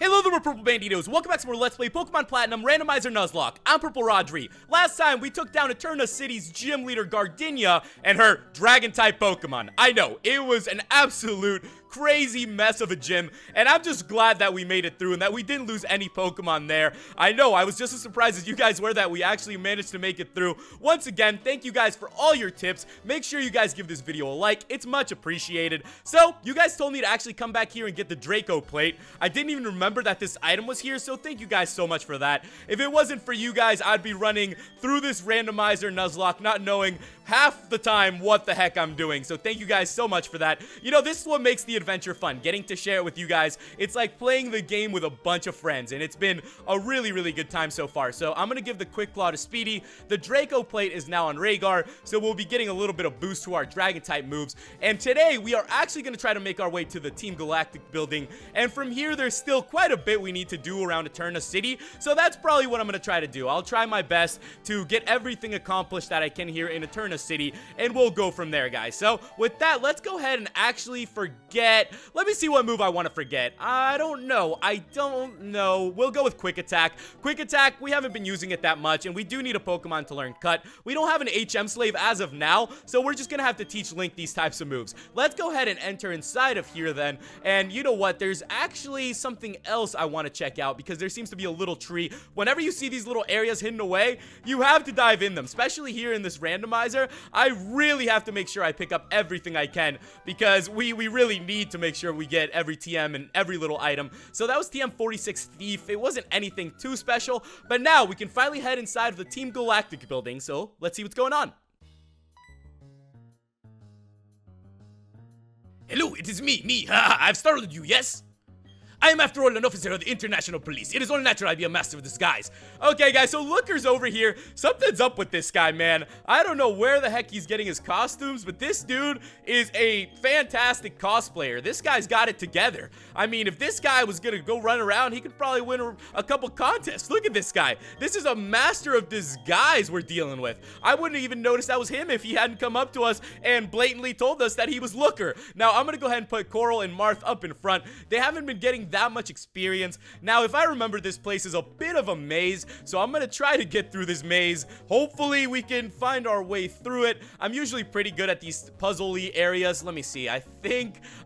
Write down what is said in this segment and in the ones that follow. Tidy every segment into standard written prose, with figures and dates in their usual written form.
Hello there, Purple Banditos. Welcome back to more Let's Play Pokemon Platinum Randomizer Nuzlocke. I'm PurpleRodri. Last time, we took down Eterna City's gym leader Gardenia and her Dragon-type Pokemon. I know, it was an absolute crazy mess of a gym, and I'm just glad that we made it through and that we didn't lose any Pokemon there. I know, I was just as surprised as you guys were that we actually managed to make it through. Once again, thank you guys for all your tips. Make sure you guys give this video a like. It's much appreciated. So, you guys told me to actually come back here and get the Draco plate. I didn't even remember that this item was here, so thank you guys so much for that. If it wasn't for you guys, I'd be running through this Randomizer Nuzlocke not knowing half the time what the heck I'm doing. So thank you guys so much for that. You know, this is what makes the adventure fun, getting to share it with you guys. It's like playing the game with a bunch of friends, and it's been a really good time so far. So I'm gonna give the Quick Claw to Speedy. The Draco plate is now on Rhaegar, so we'll be getting a little bit of boost to our Dragon type moves. And today we are actually gonna try to make our way to the Team Galactic building, and from here there's still quite a bit we need to do around Eterna City, so that's probably what I'm gonna try to do. I'll try my best to get everything accomplished that I can here in Eterna City, and we'll go from there, guys. So with that, let's go ahead and actually forget. Let me see what move I want to forget. I don't know. We'll go with Quick Attack. Quick Attack, we haven't been using it that much, and we do need a Pokemon to learn Cut. We don't have an HM slave as of now, so we're just gonna have to teach Link these types of moves. Let's go ahead and enter inside of here then, and you know what? There's actually something else I want to check out, because there seems to be a little tree. Whenever you see these little areas hidden away, you have to dive in them, especially here in this randomizer. I really have to make sure I pick up everything I can, because we really need to make sure we get every TM and every little item. So that was TM 46 Thief. It wasn't anything too special, but now we can finally head inside of the Team Galactic building, so let's see what's going on. Hello, it is me, I've startled you, yes? I am, after all, an officer of the International Police. It is only natural I be a master of disguise. Okay, guys, so Looker's over here. Something's up with this guy, man. I don't know where the heck he's getting his costumes, but this dude is a fantastic cosplayer. This guy's got it together. I mean, if this guy was gonna go run around, he could probably win a couple contests. Look at this guy. This is a master of disguise we're dealing with. I wouldn't even notice that was him if he hadn't come up to us and blatantly told us that he was Looker. Now, I'm gonna go ahead and put Coral and Marth up in front. They haven't been getting that much experience. Now, if I remember, this place is a bit of a maze, so I'm gonna try to get through this maze. Hopefully we can find our way through it. I'm usually pretty good at these puzzly areas. Let me see.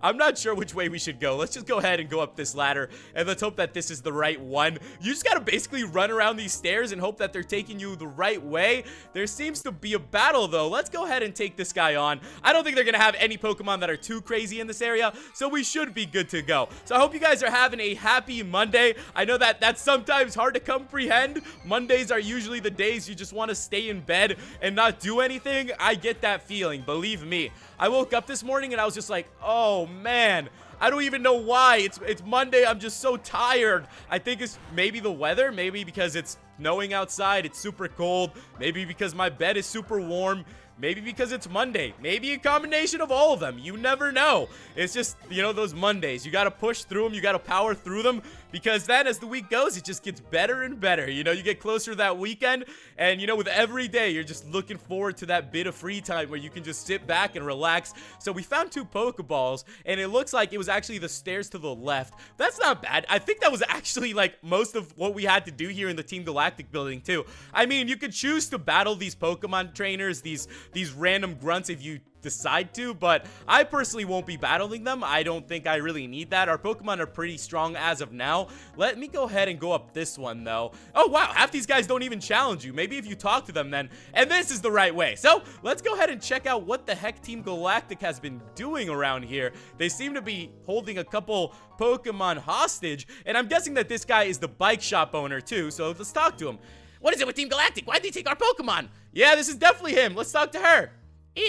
I'm not sure which way we should go. Let's just go ahead and go up this ladder, and let's hope that this is the right one. You just gotta basically run around these stairs and hope that they're taking you the right way. There seems to be a battle, though. Let's go ahead and take this guy on. I don't think they're gonna have any Pokemon that are too crazy in this area, so we should be good to go. So I hope you guys are having a happy Monday. I know that that's sometimes hard to comprehend. Mondays are usually the days you just want to stay in bed and not do anything. I get that feeling, believe me. I woke up this morning and I was just like, oh man, I don't even know why. It's Monday. I'm just so tired. I think it's maybe the weather, maybe because it's snowing outside, it's super cold, maybe because my bed is super warm, maybe because it's Monday, maybe a combination of all of them. You never know. It's just, you know, those Mondays. You got to push through them. You got to power through them, because then as the week goes, it just gets better and better. You know, you get closer to that weekend, and, you know, with every day, you're just looking forward to that bit of free time where you can just sit back and relax. So we found 2 Pokeballs, and it looks like it was actually the stairs to the left. That's not bad. I think that was actually, like, most of what we had to do here in the Team Galactic building, too. I mean, you could choose to battle these Pokemon trainers, these random grunts if you decide to, but I personally won't be battling them. I don't think I really need that. Our Pokemon are pretty strong as of now. Let me go ahead and go up this one, though. Oh, wow, half these guys don't even challenge you. Maybe if you talk to them then, and this is the right way. So, let's go ahead and check out what the heck Team Galactic has been doing around here. They seem to be holding a couple Pokemon hostage, and I'm guessing that this guy is the bike shop owner, too, so let's talk to him. What is it with Team Galactic? Why'd they take our Pokemon? Yeah, this is definitely him. Let's talk to her.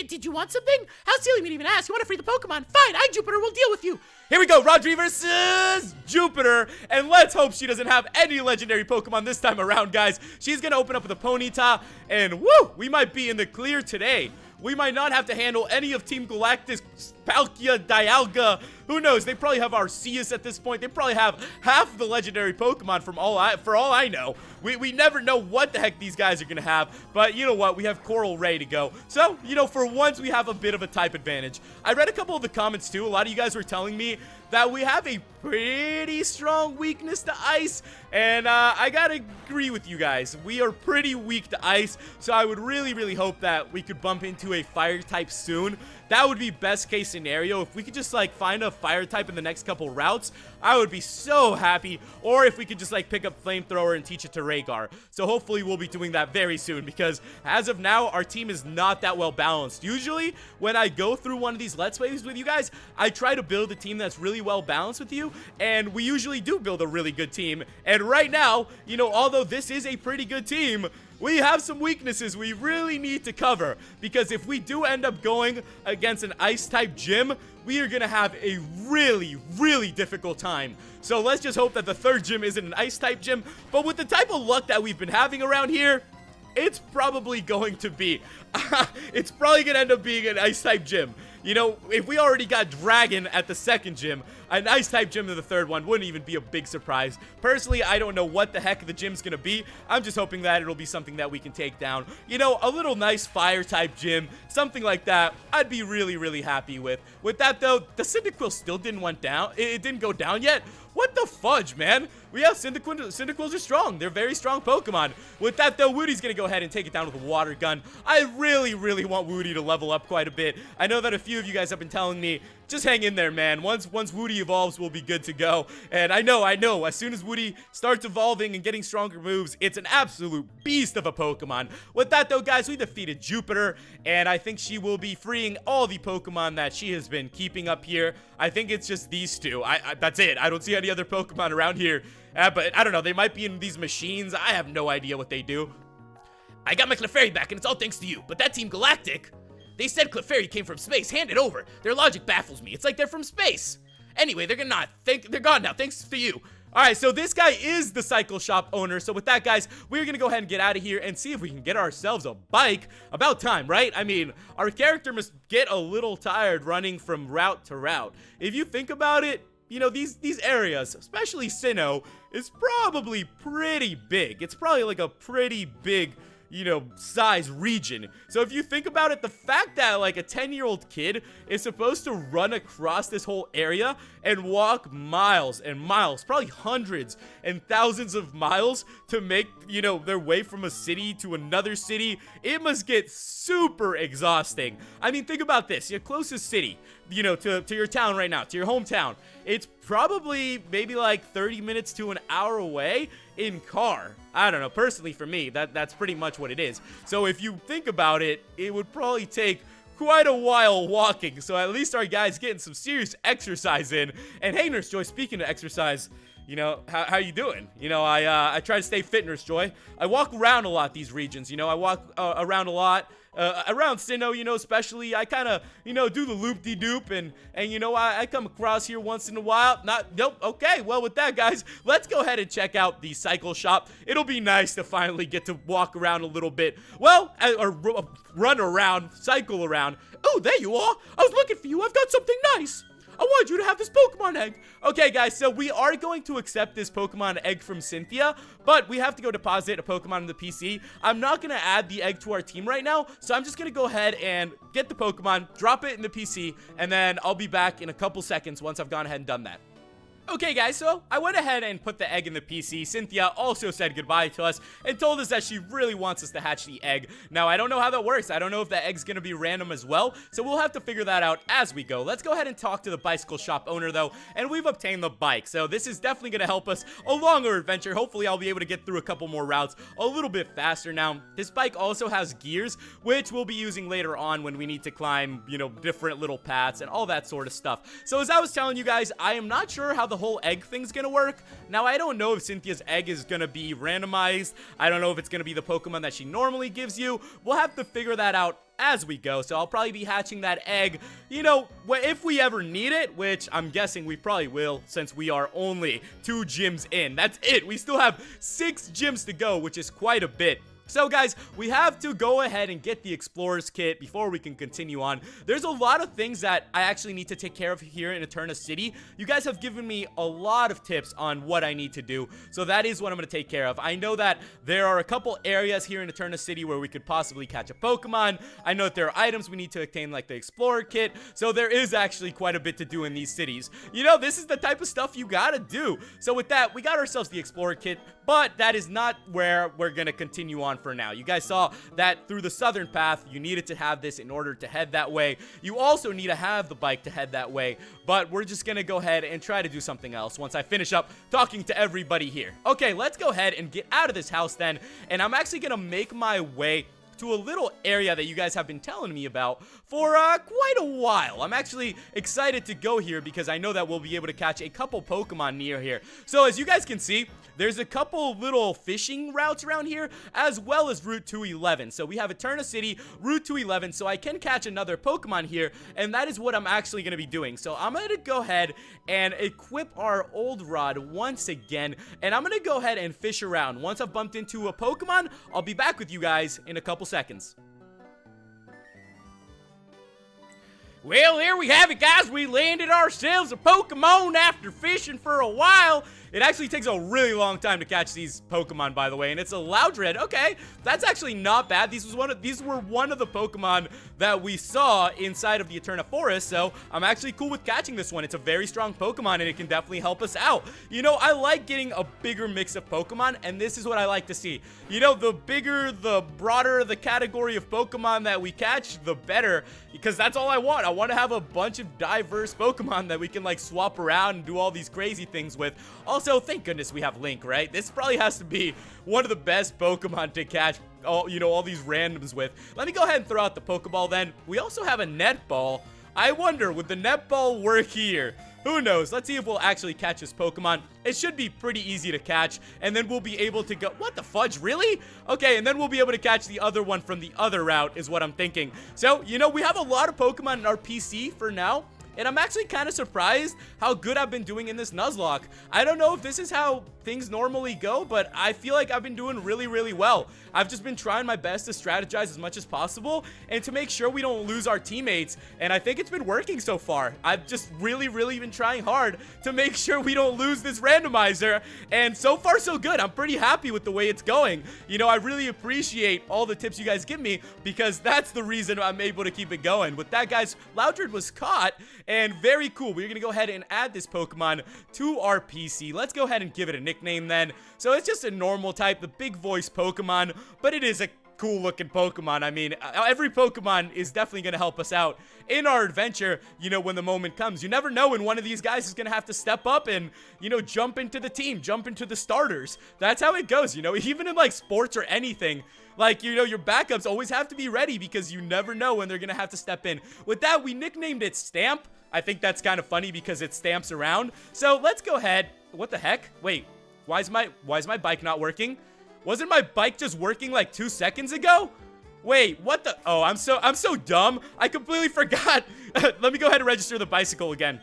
Did you want something? How silly me to even ask. You want to free the Pokemon? Fine, I, Jupiter, will deal with you. Here we go, Rodri versus Jupiter, and let's hope she doesn't have any legendary Pokemon this time around, guys. She's gonna open up with a Ponyta, and woo, we might be in the clear today. We might not have to handle any of Team Galactic's Palkia, Dialga, who knows? They probably have Arceus at this point. They probably have half the legendary Pokemon for all I know. We never know what the heck these guys are gonna have, but you know what? We have Coral Ray to go. So, you know, for once we have a bit of a type advantage. I read a couple of the comments too. A lot of you guys were telling me that we have a pretty strong weakness to ice, and I gotta agree with you guys. We are pretty weak to ice, so I would really hope that we could bump into a fire type soon. That would be best case scenario. If we could just like find a fire type in the next couple routes, I would be so happy. Or if we could just like pick up Flamethrower and teach it to Rhaegar. So hopefully we'll be doing that very soon, because as of now, our team is not that well balanced. Usually when I go through one of these Let's Plays with you guys, I try to build a team that's really well balanced with you, and we usually do build a really good team. And right now, you know, although this is a pretty good team, we have some weaknesses we really need to cover, because if we do end up going against an ice-type gym, we are going to have a really difficult time. So let's just hope that the third gym isn't an ice-type gym, but with the type of luck that we've been having around here, it's probably going to be. It's probably going to end up being an ice-type gym. You know, if we already got Dragon at the second gym, an ice-type gym to the third one wouldn't even be a big surprise. Personally, I don't know what the heck the gym's gonna be. I'm just hoping that it'll be something that we can take down. You know, a little nice fire-type gym, something like that, I'd be really happy with. With that, though, the Cyndaquil still didn't went down. It didn't go down yet. What the fudge, man? We have Cyndaquils are strong. They're very strong Pokemon. With that, though, Woody's gonna go ahead and take it down with a water gun. I really want Woody to level up quite a bit. I know that a few of you guys have been telling me, just hang in there, man. Once Woody evolves, we'll be good to go. And I know, as soon as Woody starts evolving and getting stronger moves, it's an absolute beast of a Pokemon. With that, though, guys, we defeated Jupiter, and I think she will be freeing all the Pokemon that she has been keeping up here. I think it's just these two. That's it. I don't see any other Pokemon around here. But I don't know. They might be in these machines. I have no idea what they do. I got my Clefairy back, and it's all thanks to you. But that Team Galactic, they said Clefairy came from space. Hand it over. Their logic baffles me. It's like they're from space. Anyway, they're gone now, thanks to you. Alright, so this guy is the cycle shop owner. So with that, guys, we're gonna go ahead and get out of here and see if we can get ourselves a bike. About time, right? I mean, our character must get a little tired running from route to route. If you think about it, you know, these areas, especially Sinnoh, is probably pretty big. It's probably like a pretty big, you know, size region. So if you think about it, the fact that like a 10-year-old kid is supposed to run across this whole area and walk miles and miles, probably hundreds and thousands of miles to make, you know, their way from a city to another city, it must get super exhausting. I mean, think about this. Your closest city, you know, to your town right now, to your hometown, it's probably maybe like 30 minutes to an hour away in car. I don't know, personally for me, that's pretty much what it is. So if you think about it, it would probably take quite a while walking. So at least our guy's getting some serious exercise in. And hey, Nurse Joy, speaking of exercise, you know, how you doing? You know, I try to stay fit, Nurse Joy. I walk around a lot these regions, you know, I walk around a lot. Around Sinnoh, you know, especially, I kind of, you know, do the loop-de-doop, and you know, I come across here once in a while. Nope, okay, well, with that, guys, let's go ahead and check out the cycle shop. It'll be nice to finally get to walk around a little bit. Well, or run around, cycle around. Oh, there you are. I was looking for you. I've got something nice. I wanted you to have this Pokemon egg. Okay, guys, so we are going to accept this Pokemon egg from Cynthia, but we have to go deposit a Pokemon in the PC. I'm not going to add the egg to our team right now, so I'm just going to go ahead and get the Pokemon, drop it in the PC, and then I'll be back in a couple seconds once I've gone ahead and done that. Okay, guys, so I went ahead and put the egg in the PC. Cynthia also said goodbye to us and told us that she really wants us to hatch the egg. Now, I don't know how that works. I don't know if the egg's gonna be random as well, so we'll have to figure that out as we go. Let's go ahead and talk to the bicycle shop owner, though, and we've obtained the bike, so this is definitely gonna help us along our adventure. Hopefully, I'll be able to get through a couple more routes a little bit faster. Now, this bike also has gears, which we'll be using later on when we need to climb, you know, different little paths and all that sort of stuff. So as I was telling you guys, I am not sure how the whole egg thing's gonna work. Now, I don't know if Cynthia's egg is gonna be randomized. I don't know if it's gonna be the Pokemon that she normally gives you. We'll have to figure that out as we go, so I'll probably be hatching that egg, you know, if we ever need it, which I'm guessing we probably will, since we are only 2 gyms in. That's it. We still have 6 gyms to go, which is quite a bit. So guys, we have to go ahead and get the Explorer's Kit before we can continue on. There's a lot of things that I actually need to take care of here in Eterna City. You guys have given me a lot of tips on what I need to do, so that is what I'm going to take care of. I know that there are a couple areas here in Eterna City where we could possibly catch a Pokemon. I know that there are items we need to obtain, like the Explorer Kit, so there is actually quite a bit to do in these cities. You know, this is the type of stuff you gotta do. So with that, we got ourselves the Explorer Kit, but that is not where we're going to continue on for now. You guys saw that through the southern path, you needed to have this in order to head that way. You also need to have the bike to head that way, but we're just gonna go ahead and try to do something else once I finish up talking to everybody here. Okay, let's go ahead and get out of this house then, and I'm actually gonna make my way to a little area that you guys have been telling me about for quite a while. I'm actually excited to go here because I know that we'll be able to catch a couple Pokemon near here. So as you guys can see, there's a couple little fishing routes around here, as well as Route 211. So we have Eterna City, Route 211, so I can catch another Pokemon here, and that is what I'm actually going to be doing. So I'm going to go ahead and equip our old rod once again, and I'm going to go ahead and fish around. Once I've bumped into a Pokemon, I'll be back with you guys in a couple seconds. Well, there we have it, guys. We landed ourselves a Pokemon after fishing for a while. It actually takes a really long time to catch these Pokemon, by the way, and it's a Loudred. Okay, that's actually not bad. These were one of the Pokemon that we saw inside of the Eterna Forest, so I'm actually cool with catching this one. It's a very strong Pokemon, and it can definitely help us out. You know, I like getting a bigger mix of Pokemon, and this is what I like to see. You know, the bigger, the broader the category of Pokemon that we catch, the better, because that's all I want. I want to have a bunch of diverse Pokemon that we can, like, swap around and do all these crazy things with. Also, thank goodness we have Link, right? This probably has to be one of the best Pokemon to catch all these randoms with. Let me go ahead and throw out the Pokeball then. We also have a Netball. I wonder, would the Netball work here? Who knows? Let's see if we'll actually catch this Pokemon. It should be pretty easy to catch, and then we'll be able to go... What the fudge? Really? Okay, and then we'll be able to catch the other one from the other route is what I'm thinking. So, you know, we have a lot of Pokemon in our PC for now. And I'm actually kind of surprised how good I've been doing in this Nuzlocke. I don't know if this is how things normally go, but I feel like I've been doing really, really well. I've just been trying my best to strategize as much as possible and to make sure we don't lose our teammates. And I think it's been working so far. I've just really, really been trying hard to make sure we don't lose this randomizer. And so far, so good. I'm pretty happy with the way it's going. You know, I really appreciate all the tips you guys give me because that's the reason I'm able to keep it going. With that, guys, Loudred was caught. And very cool. We're going to go ahead and add this Pokemon to our PC. Let's go ahead and give it a nickname then. So it's just a normal type, the big voice Pokemon, but it is a cool looking Pokemon. I mean, every Pokemon is definitely going to help us out in our adventure, you know, when the moment comes. You never know when one of these guys is going to have to step up and, you know, jump into the team, jump into the starters. That's how it goes, you know, even in like sports or anything. Like, you know, your backups always have to be ready because you never know when they're going to have to step in. With that, we nicknamed it Stamp. I think that's kind of funny because it stamps around. So let's go ahead. What the heck? Wait, why is my bike not working? Wasn't my bike just working like 2 seconds ago? Wait, what the? Oh, I'm so dumb. I completely forgot. Let me go ahead and register the bicycle again.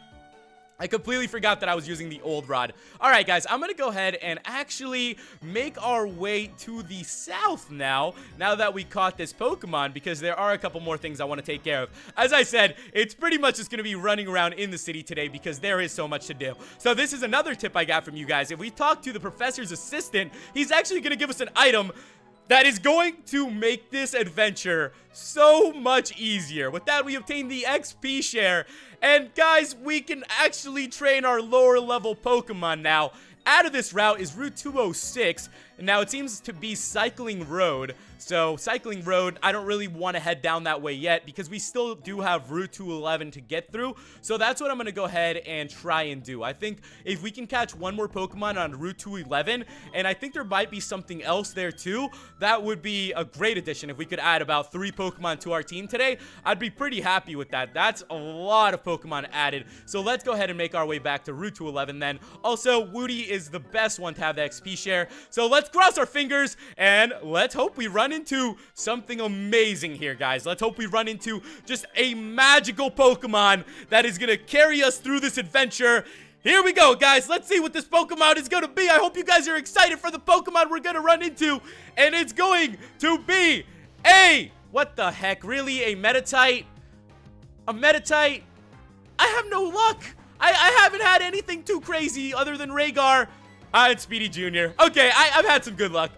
I completely forgot that I was using the old rod. All right, guys, I'm going to go ahead and actually make our way to the south now that we caught this Pokemon, because there are a couple more things I want to take care of. As I said, it's pretty much just going to be running around in the city today because there is so much to do. So this is another tip I got from you guys. If we talk to the professor's assistant, he's actually going to give us an item that is going to make this adventure so much easier. With that, we obtain the XP share. And guys, we can actually train our lower level Pokemon now. Out of this route is Route 206. And now it seems to be Cycling Road. So Cycling Road, I don't really want to head down that way yet because we still do have Route 211 to get through. So that's what I'm going to go ahead and try and do. I think if we can catch one more Pokemon on Route 211, and I think there might be something else there too, that would be a great addition. If we could add about 3 Pokemon to our team today, I'd be pretty happy with that. That's a lot of Pokemon added. So let's go ahead and make our way back to Route 211 then. Also, Woody is the best one to have the XP share. So let's cross our fingers and let's hope we run into something amazing here, guys. Let's hope we run into just a magical Pokemon that is gonna carry us through this adventure. Here we go, guys. Let's see what this Pokemon is going to be. I hope you guys are excited for the Pokemon we're going to run into. And it's going to be what the heck? Really? A Meditite? A Meditite? I have no luck. I haven't had anything too crazy other than Rhaegar. It's Speedy Jr. Okay, I've had some good luck.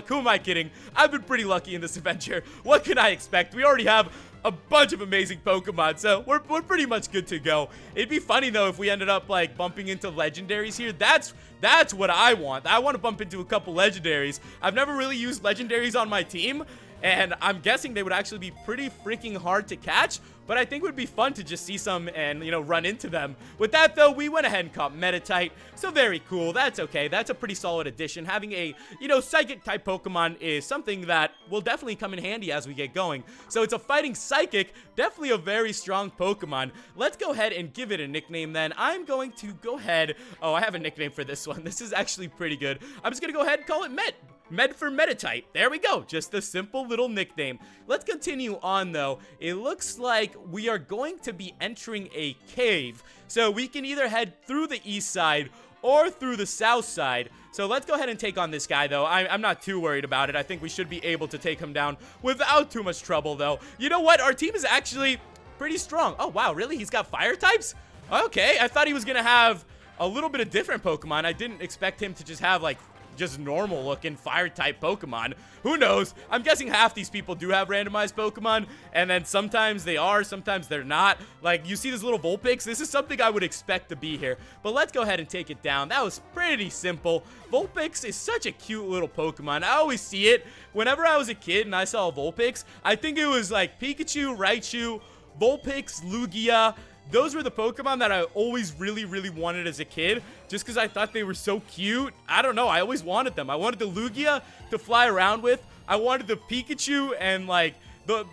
Who am I kidding? I've been pretty lucky in this adventure. What can I expect? We already have a bunch of amazing Pokemon, so we're pretty much good to go. It'd be funny, though, if we ended up, like, bumping into legendaries here. That's what I want. I want to bump into a couple legendaries. I've never really used legendaries on my team, and I'm guessing they would actually be pretty freaking hard to catch, but I think it would be fun to just see some and, run into them. With that, though, we went ahead and caught Meditite, so very cool. That's okay. That's a pretty solid addition. Having a, Psychic-type Pokemon is something that will definitely come in handy as we get going. So it's a fighting Psychic, definitely a very strong Pokemon. Let's go ahead and give it a nickname then. I'm going to go ahead. Oh, I have a nickname for this one. This is actually pretty good. I'm just going to go ahead and call it Med for Meditite. There we go. Just a simple little nickname. Let's continue on, though. It looks like we are going to be entering a cave. So we can either head through the east side or through the south side. So let's go ahead and take on this guy, though. I'm not too worried about it. I think we should be able to take him down without too much trouble, though. You know what? Our team is actually pretty strong. Oh, wow. Really? He's got fire types? Okay. I thought he was going to have a little bit of different Pokemon. I didn't expect him to just have, like, just normal looking fire type Pokemon. Who knows? I'm guessing half these people do have randomized Pokemon, and then sometimes they are, sometimes they're not. Like, you see this little Vulpix? This is something I would expect to be here. But let's go ahead and take it down. That was pretty simple. Vulpix is such a cute little Pokemon. I always see it. Whenever I was a kid and I saw a Vulpix, I think it was like Pikachu, Raichu, Vulpix, Lugia. Those were the Pokemon that I always really, really wanted as a kid, just because I thought they were so cute. I don't know. I always wanted them. I wanted the Lugia to fly around with. I wanted the Pikachu and, like, the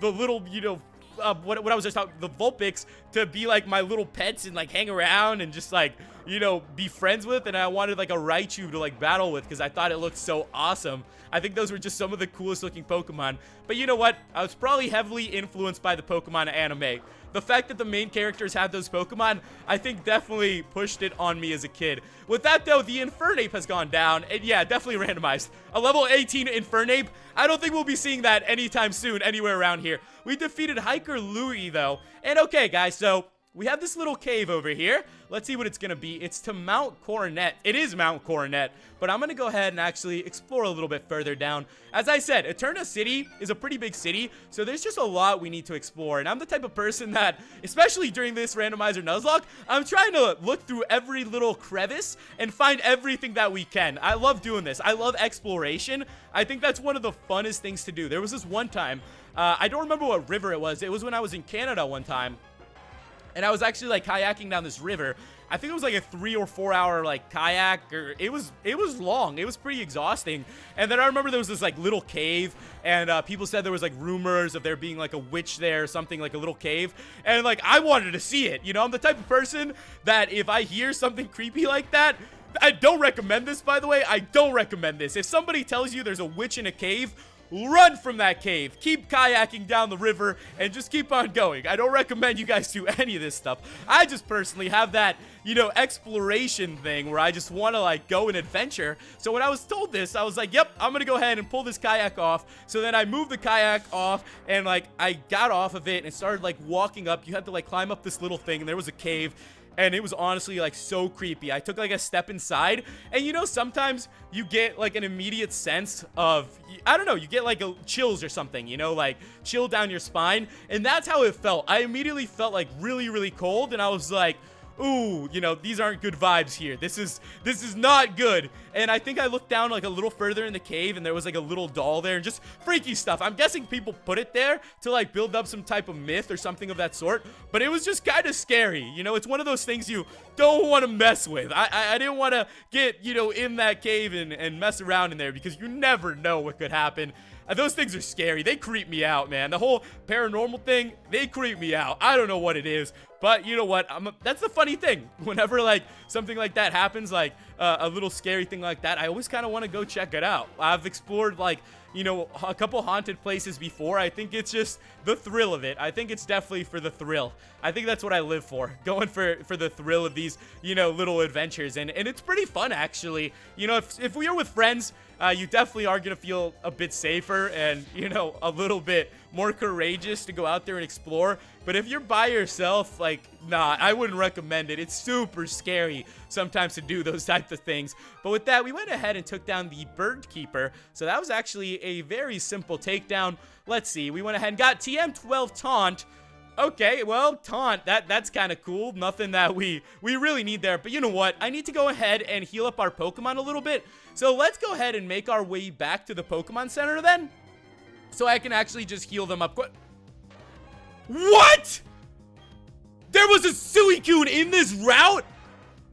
little, what I was just talking, the Vulpix to be, like, my little pets and, like, hang around and just, like, be friends with. And I wanted, like, a Raichu to, like, battle with because I thought it looked so awesome. I think those were just some of the coolest looking Pokemon. But you know what? I was probably heavily influenced by the Pokemon anime. The fact that the main characters had those Pokemon, I think definitely pushed it on me as a kid. With that, though, the Infernape has gone down, and yeah, definitely randomized. A level 18 Infernape, I don't think we'll be seeing that anytime soon anywhere around here. We defeated Hiker Louie, though, and okay, guys, so we have this little cave over here. Let's see what it's gonna be. It's to Mount Coronet. It is Mount Coronet, but I'm gonna go ahead and actually explore a little bit further down. As I said, Eterna City is a pretty big city, so there's just a lot we need to explore, and I'm the type of person that, especially during this Randomizer Nuzlocke, I'm trying to look through every little crevice and find everything that we can. I love doing this. I love exploration. I think that's one of the funnest things to do. There was this one time, I don't remember what river it was. It was when I was in Canada one time. And I was actually, like, kayaking down this river. I think it was like a 3 or 4 hour, like, kayak, or it was long. It was pretty exhausting. And then I remember there was this, like, little cave, and people said there was, like, rumors of there being, like, a witch there or something, like a little cave. And, like, I wanted to see it. I'm the type of person that if I hear something creepy like that, I don't recommend this, by the way. I don't recommend this. If somebody tells you there's a witch in a cave, run from that cave. Keep kayaking down the river and just keep on going. I don't recommend you guys do any of this stuff. I just personally have that, exploration thing where I just want to, like, go and adventure. So when I was told this, I was like, yep, I'm going to go ahead and pull this kayak off. So then I moved the kayak off and, like, I got off of it and started, like, walking up. You had to, like, climb up this little thing and there was a cave. And it was honestly, like, so creepy. I took, like, a step inside. And, sometimes you get, like, an immediate sense of, I don't know, you get, like, chills or something, like, chill down your spine. And that's how it felt. I immediately felt, like, really, really cold. And I was like, ooh, these aren't good vibes here. This is not good. And I think I looked down, like, a little further in the cave, and there was, like, a little doll there, and just freaky stuff. I'm guessing people put it there to, like, build up some type of myth or something of that sort, but it was just kind of scary. It's one of those things you don't want to mess with. I didn't want to get, in that cave and mess around in there, because you never know what could happen. Those things are scary. They creep me out, man. The whole paranormal thing, they creep me out. I don't know what it is, but you know what? That's the funny thing. Whenever, like, something like that happens, like, a little scary thing like that, I always kind of want to go check it out. I've explored, like, you know, a couple haunted places before. I think it's just the thrill of it. I think it's definitely for the thrill. I think that's what I live for, going for the thrill of these, you know, little adventures. And it's pretty fun, actually. You know, if we are with friends, you definitely are going to feel a bit safer and, you know, a little bit more courageous to go out there and explore. But if you're by yourself, like, nah, I wouldn't recommend it. It's super scary sometimes to do those types of things. But with that, we went ahead and took down the Bird Keeper. So that was actually a very simple takedown. Let's see. We went ahead and got TM12 Taunt. Okay, well, Taunt, that's kind of cool. Nothing that we really need there. But you know what? I need to go ahead and heal up our Pokemon a little bit. So let's go ahead and make our way back to the Pokemon Center then, so I can actually just heal them up quick. What? There was a Suicune in this route?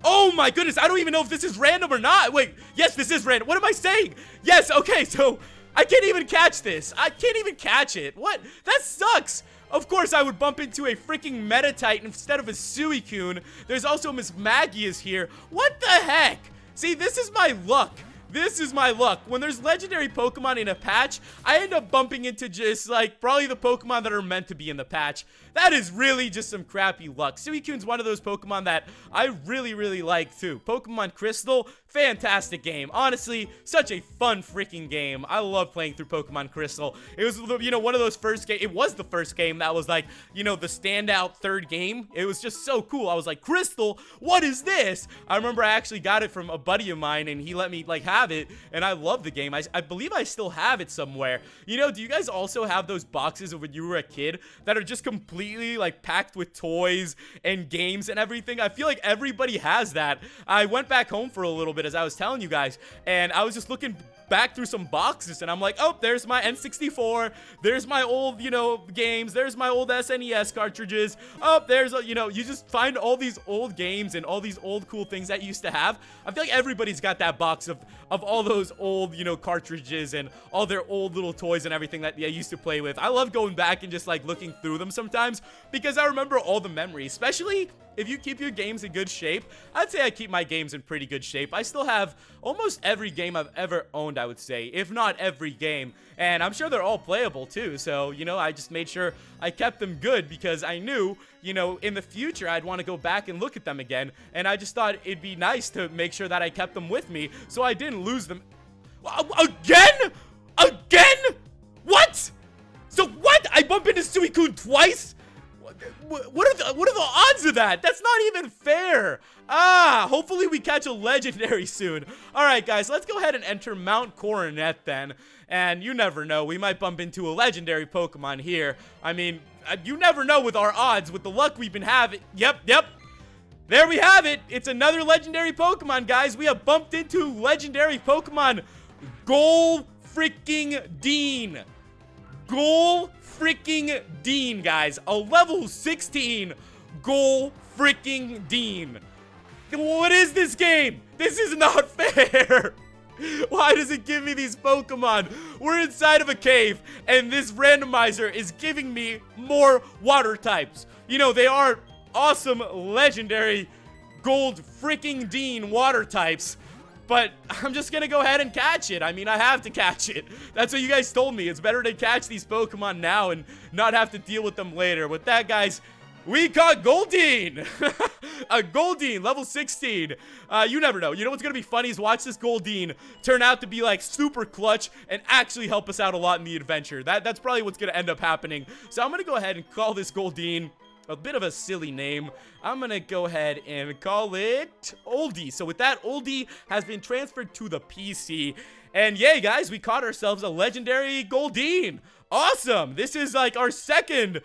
Oh my goodness, I don't even know if this is random or not. Wait, yes, this is random. What am I saying? Yes, okay, so I can't even catch this. I can't even catch it. What? That sucks. Of course, I would bump into a freaking Meditite instead of a Suicune. There's also Miss Maggie is here. What the heck? See, this is my luck. This is my luck. When there's legendary Pokemon in a patch, I end up bumping into just, like, probably the Pokemon that are meant to be in the patch. That is really just some crappy luck. Suicune's one of those Pokemon that I really like, too. Pokemon Crystal, fantastic game. Honestly, such a fun freaking game. I love playing through Pokemon Crystal. It was, you know, one of those first games. It was the first game that was, like, you know, the standout third game. It was just so cool. I was like, Crystal, what is this? I remember I actually got it from a buddy of mine, and he let me, like, have it, and I love the game. I believe I still have it somewhere. You know, do you guys also have those boxes of when you were a kid that are just completely, like, packed with toys and games and everything? I feel like everybody has that. I went back home for a little bit, as I was telling you guys, and I was just looking back through some boxes, and I'm like, oh, there's my N64, there's my old, you know, games, there's my old SNES cartridges, oh, there's, you know, you just find all these old games and all these old cool things that you used to have. I feel like everybody's got that box of all those old, you know, cartridges and all their old little toys and everything that they used to play with. I love going back and just, like, looking through them sometimes, because I remember all the memories, especially if you keep your games in good shape. I'd say I keep my games in pretty good shape. I still have almost every game I've ever owned, I would say, if not every game. And I'm sure they're all playable too. So, you know, I just made sure I kept them good because I knew, you know, in the future I'd want to go back and look at them again. And I just thought it'd be nice to make sure that I kept them with me so I didn't lose them. Again? Again? What? So what? I bump into Suicune twice? What are the odds of that? That's not even fair. Hopefully we catch a legendary soon. Alright guys, let's go ahead and enter Mount Coronet then. And you never know, we might bump into a legendary Pokemon here. I mean, you never know with our odds, with the luck we've been having. Yep. There we have it. It's another legendary Pokemon, guys. We have bumped into legendary Pokemon GOL freaking DEEN. GOL freaking DEEN, guys. A level 16 GOL freaking DEEN. What is this game? This is not fair. Why does it give me these Pokemon? We're inside of a cave, and this randomizer is giving me more water types. You know, they are awesome, legendary, gold freaking DEEN water types. But I'm just gonna go ahead and catch it. I mean, I have to catch it. That's what you guys told me. It's better to catch these Pokemon now and not have to deal with them later. With that, guys, we caught Goldeen. A Goldeen, level 16. You never know. You know what's gonna be funny is watch this Goldeen turn out to be like super clutch and actually help us out a lot in the adventure. That's probably what's gonna end up happening. So I'm gonna go ahead and call this Goldeen a bit of a silly name. I'm gonna go ahead and call it Oldie. So with that, Oldie has been transferred to the PC. And yay, guys, we caught ourselves a legendary Goldeen. Awesome. This is like our second,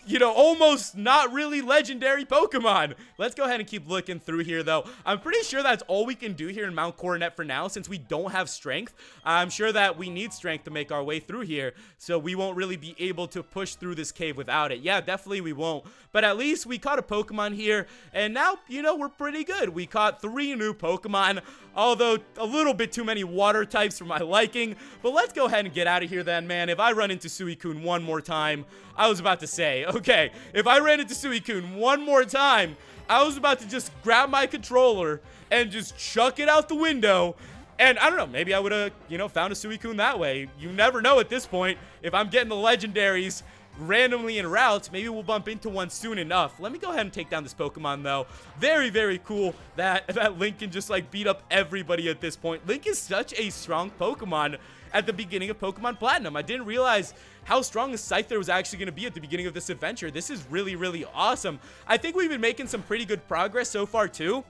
you know, almost not really legendary Pokemon. Let's go ahead and keep looking through here, though. I'm pretty sure that's all we can do here in Mount Coronet for now, since we don't have strength. I'm sure that we need strength to make our way through here, so we won't really be able to push through this cave without it. Yeah, definitely we won't. But at least we caught a Pokemon here, and now, you know, we're pretty good. We caught 3 new Pokemon, although a little bit too many water types for my liking. But let's go ahead and get out of here then, man. If I run into Suicune one more time, I was about to say, okay, if I ran into Suicune one more time, I was about to just grab my controller and just chuck it out the window. And I don't know, maybe I would have, found a Suicune that way. You never know at this point. If I'm getting the legendaries randomly in routes, maybe we'll bump into one soon enough. Let me go ahead and take down this Pokemon, though. Very, very cool that Link can just, like, beat up everybody at this point. Link is such a strong Pokemon at the beginning of Pokemon Platinum. I didn't realize how strong a Scyther was actually going to be at the beginning of this adventure. This is really, really awesome. I think we've been making some pretty good progress so far, too.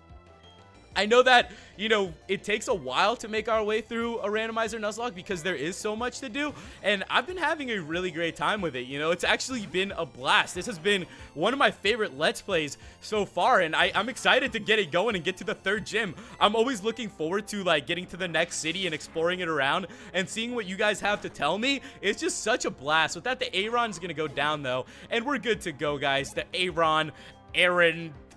I know that, it takes a while to make our way through a Randomizer Nuzlocke because there is so much to do, and I've been having a really great time with it. It's actually been a blast. This has been one of my favorite Let's Plays so far, and I'm excited to get it going and get to the 3rd gym. I'm always looking forward to, like, getting to the next city and exploring it around and seeing what you guys have to tell me. It's just such a blast. With that, the Aron's gonna go down, though, and we're good to go, guys. The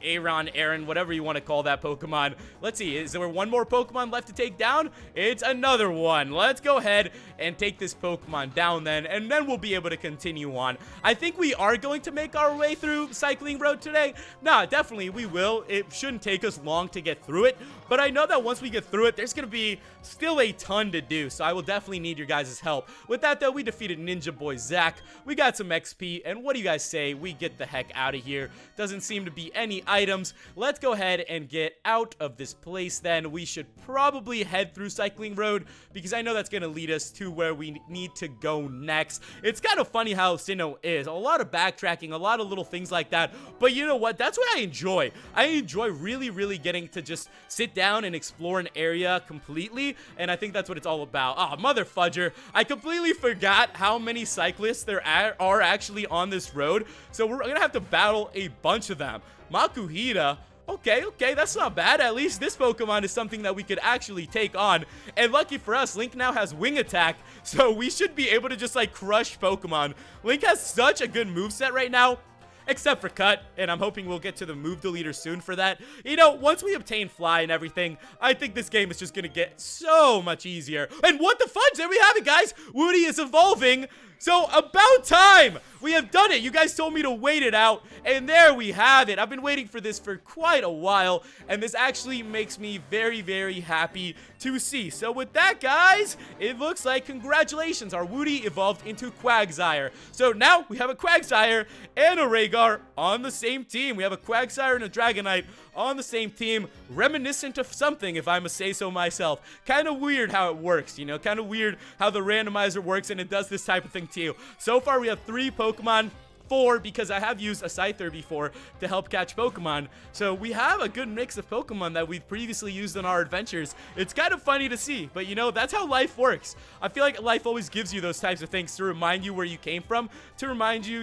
Aaron, whatever you want to call that Pokemon. Let's see, is there one more Pokemon left to take down? It's another one. Let's go ahead and take this Pokemon down then, and then we'll be able to continue on. I think we are going to make our way through Cycling Road today. Nah, definitely we will. It shouldn't take us long to get through it, but I know that once we get through it, there's going to be still a ton to do, so I will definitely need your guys' help. With that, though, we defeated Ninja Boy Zach. We got some XP, and what do you guys say? We get the heck out of here. Doesn't seem to be any items. Let's go ahead and get out of this place then. We should probably head through Cycling Road because I know that's going to lead us to where we need to go next. It's kind of funny how Sinnoh is. A lot of backtracking, a lot of little things like that. But you know what? That's what I enjoy. I enjoy really, really getting to just sit down and explore an area completely, and I think that's what it's all about. Oh, mother fudger. I completely forgot how many cyclists there are actually on this road, so we're going to have to battle a bunch of them. Makuhita, okay, that's not bad. At least this Pokemon is something that we could actually take on. And lucky for us, Link now has Wing Attack, so we should be able to just, like, crush Pokemon. Link has such a good moveset right now, except for Cut, and I'm hoping we'll get to the move deleter soon for that. Once we obtain Fly and everything, I think this game is just gonna get so much easier. And what the fudge? There we have it, guys! Woody is evolving. So, about time! We have done it! You guys told me to wait it out, and there we have it. I've been waiting for this for quite a while, and this actually makes me very, very happy to see. So, with that, guys, it looks like, congratulations, our Woody evolved into Quagsire. So, now we have a Quagsire and a Rhaegar on the same team. We have a Quagsire and a Dragonite on the same team, reminiscent of something, if I must say so myself. Kind of weird how it works, kind of weird how the randomizer works, and it does this type of thing to you. So far, we have 3 Pokemon, 4 because I have used a Scyther before to help catch Pokemon. So we have a good mix of Pokemon that we've previously used in our adventures. It's kind of funny to see, but that's how life works. I feel like life always gives you those types of things to remind you where you came from, to remind you,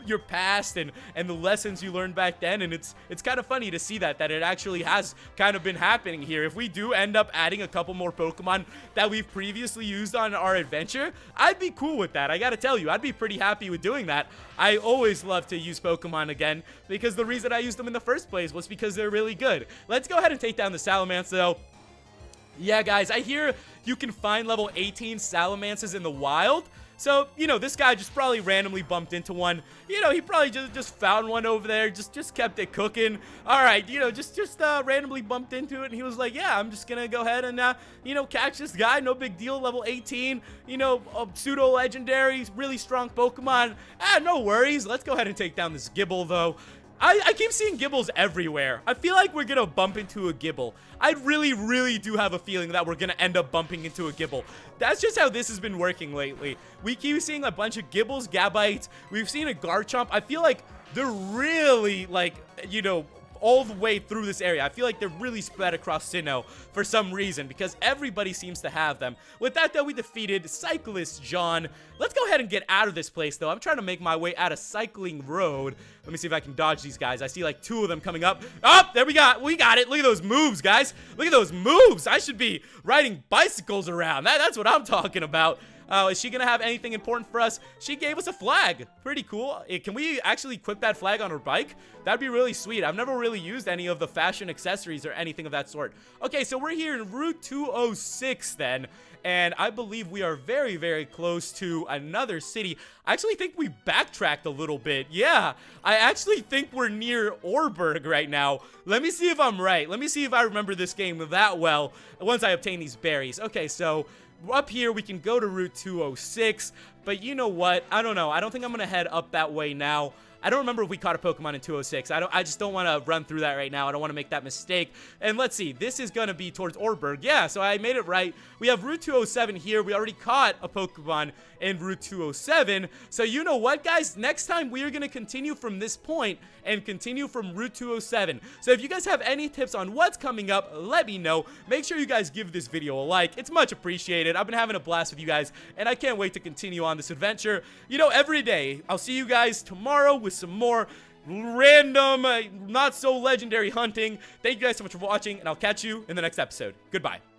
your past and the lessons you learned back then, and it's kind of funny to see that it actually has kind of been happening here. If we do end up adding a couple more Pokemon that we've previously used on our adventure, I'd be cool with that. I gotta tell you, I'd be pretty happy with doing that. I always love to use Pokemon again because the reason I used them in the first place was because they're really good. Let's go ahead and take down the Salamence, though. Yeah, guys, I hear you can find level 18 Salamances in the wild. So, this guy just probably randomly bumped into one. He probably just found one over there, just kept it cooking. All right, just randomly bumped into it, and he was like, yeah, I'm just gonna go ahead and, catch this guy. No big deal, level 18, a pseudo-legendary, really strong Pokemon. No worries. Let's go ahead and take down this Gibble, though. I keep seeing Gibbles everywhere. I feel like we're gonna bump into a Gibble. I really, really do have a feeling that we're gonna end up bumping into a Gibble. That's just how this has been working lately. We keep seeing a bunch of Gibbles, Gabites. We've seen a Garchomp. I feel like they're really, like, all the way through this area. I feel like they're really spread across Sinnoh for some reason because everybody seems to have them. With that, though, we defeated Cyclist John. Let's go ahead and get out of this place, though. I'm trying to make my way out of Cycling Road. Let me see if I can dodge these guys. I see like 2 of them coming up. Oh, there we got it. Look at those moves, guys. Look at those moves. I should be riding bicycles around. That's what I'm talking about. Oh, is she gonna have anything important for us? She gave us a flag. Pretty cool. Can we actually equip that flag on her bike? That'd be really sweet. I've never really used any of the fashion accessories or anything of that sort. Okay, so we're here in Route 206 then. And I believe we are very, very close to another city. I actually think we backtracked a little bit. Yeah, I actually think we're near Orberg right now. Let me see if I'm right. Let me see if I remember this game that well once I obtain these berries. Okay, so up here we can go to Route 206. But you know what? I don't know. I don't think I'm going to head up that way now. I don't remember if we caught a Pokemon in 206. I just don't want to run through that right now. I don't want to make that mistake. And let's see. This is going to be towards Orberg. Yeah, so I made it right. We have Route 207 here. We already caught a Pokemon in Route 207. So you know what, guys? Next time we are going to continue from this point and continue from Route 207. So if you guys have any tips on what's coming up, let me know. Make sure you guys give this video a like. It's much appreciated. I've been having a blast with you guys, and I can't wait to continue on this adventure, you know, every day. I'll see you guys tomorrow with some more random, not so legendary hunting. Thank you guys so much for watching, and I'll catch you in the next episode. Goodbye.